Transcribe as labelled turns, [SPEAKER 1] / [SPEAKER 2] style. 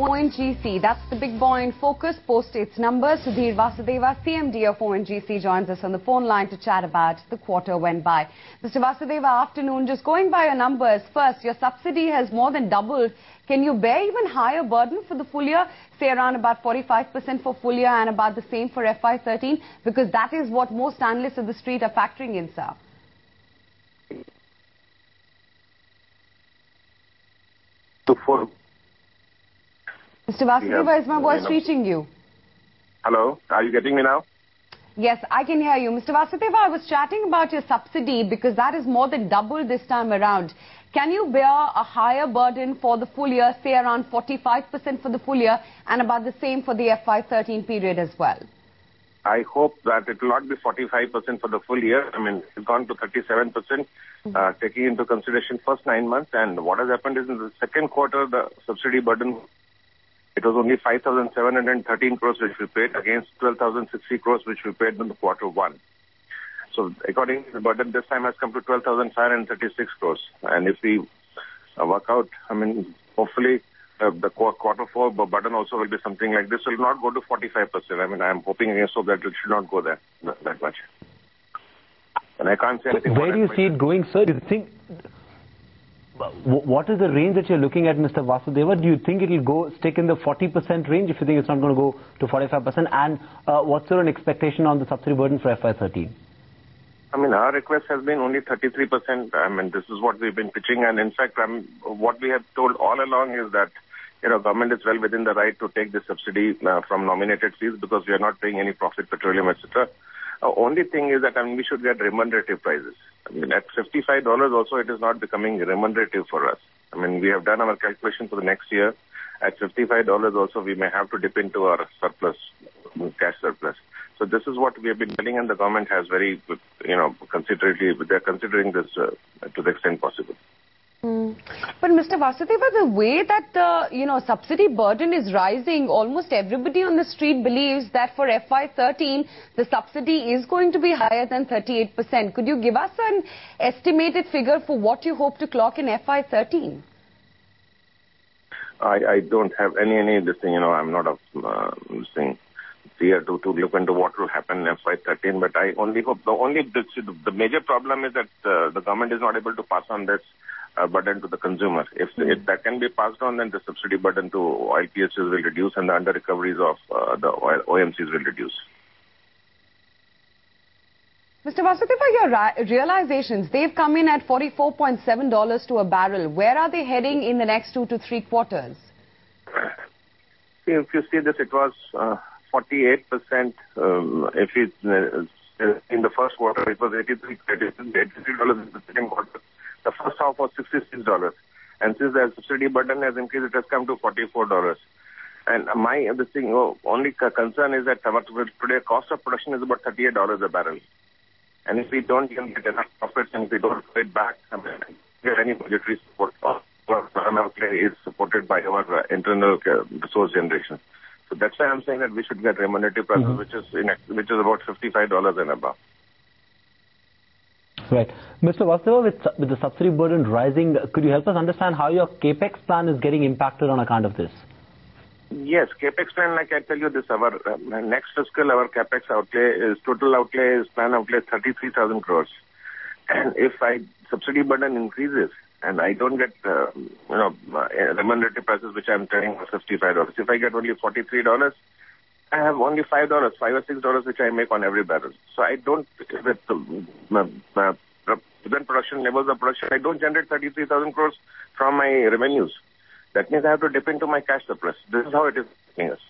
[SPEAKER 1] ONGC, that's the big boy in focus. Post its numbers. Sudhir Vasudeva, CMD of ONGC, joins us on the phone line to chat about the quarter went by. Mr. Vasudeva, afternoon. Just going by your numbers, first, your subsidy has more than doubled. Can you bear even higher burden for the full year, say around about 45% for full year and about the same for FY13? Because that is what most analysts of the street are factoring in, sir. Mr. Vasudeva, is my voice reaching you?
[SPEAKER 2] Hello, are you getting me now?
[SPEAKER 1] Yes, I can hear you. Mr. Vasudeva, I was chatting about your subsidy because that is more than double this time around. Can you bear a higher burden for the full year, say around 45% for the full year and about the same for the FY13 period as well?
[SPEAKER 2] I hope that it will not be 45% for the full year. I mean, it's gone to 37%, taking into consideration first 9 months. And what has happened is in the second quarter, the subsidy burden, it was only 5,713 crores which we paid against 12,060 crores which we paid in the quarter one. So according to the burden, this time has come to 12,536 crores. And if we work out, I mean, hopefully the quarter four burden also will be something like this. It will not go to 45%. I mean, I'm hoping against hope that it should not go there that much. And I can't say anything.
[SPEAKER 3] Where do you see it going, sir? Do you think... What is the range that you're looking at, Mr. Vasudeva? Do you think it will stick in the 40% range if you think it's not going to go to 45%? And what's your expectation on the subsidy burden for FY13?
[SPEAKER 2] I mean, our request has been only 33%. I mean, this is what we've been pitching. And in fact, what we have told all along is that, government is well within the right to take the subsidy from nominated fees because we are not paying any profit petroleum, etc. Only thing is that, we should get remunerative prices. I mean, at $55 also, it is not becoming remunerative for us. I mean, we have done our calculation for the next year. At $55 also, we may have to dip into our surplus, cash surplus. So this is what we have been telling, and the government has very, considerately, they're considering this to the extent possible.
[SPEAKER 1] But Mr. Vasudeva, the way that the subsidy burden is rising, almost everybody on the street believes that for FY13 the subsidy is going to be higher than 38%. Could you give us an estimated figure for what you hope to clock in FY13?
[SPEAKER 2] I don't have any this thing. I'm not here to look into what will happen in FY13. But I only hope the major problem is that the government is not able to pass on this burden to the consumer. If that can be passed on, then the subsidy burden to oil PSUs will reduce and the under recoveries of the OMCs will reduce.
[SPEAKER 1] Mr. Vasudeva, your realizations, they've come in at $44.7 to a barrel. Where are they heading in the next 2 to 3 quarters?
[SPEAKER 2] See, if you see this, it was 48%. In the first quarter, it was $83 in the second quarter. The first half was $66. And since the subsidy burden has increased, it has come to $44. And my only concern is that today cost of production is about $38 a barrel. And if we don't even get enough profits and if we don't pay it back, get any budgetary support, our outlay is supported by our internal resource generation. So that's why I'm saying that we should get remunerative prices, which is about $55 and above.
[SPEAKER 3] Right. Mr. Vasudeva, with the subsidy burden rising, could you help us understand how your capex plan is getting impacted on account of this?
[SPEAKER 2] Yes, capex plan, like I tell you this, our next fiscal, our capex outlay total outlay is plan outlay 33,000 crores. And if subsidy burden increases and I don't get, remunerative prices, which I'm telling for $55, if I get only $43, I have only $5 or $6 which I make on every barrel. So I don't, with within production levels of production, I don't generate 33,000 crores from my revenues. That means I have to dip into my cash surplus. This is how it is affecting us.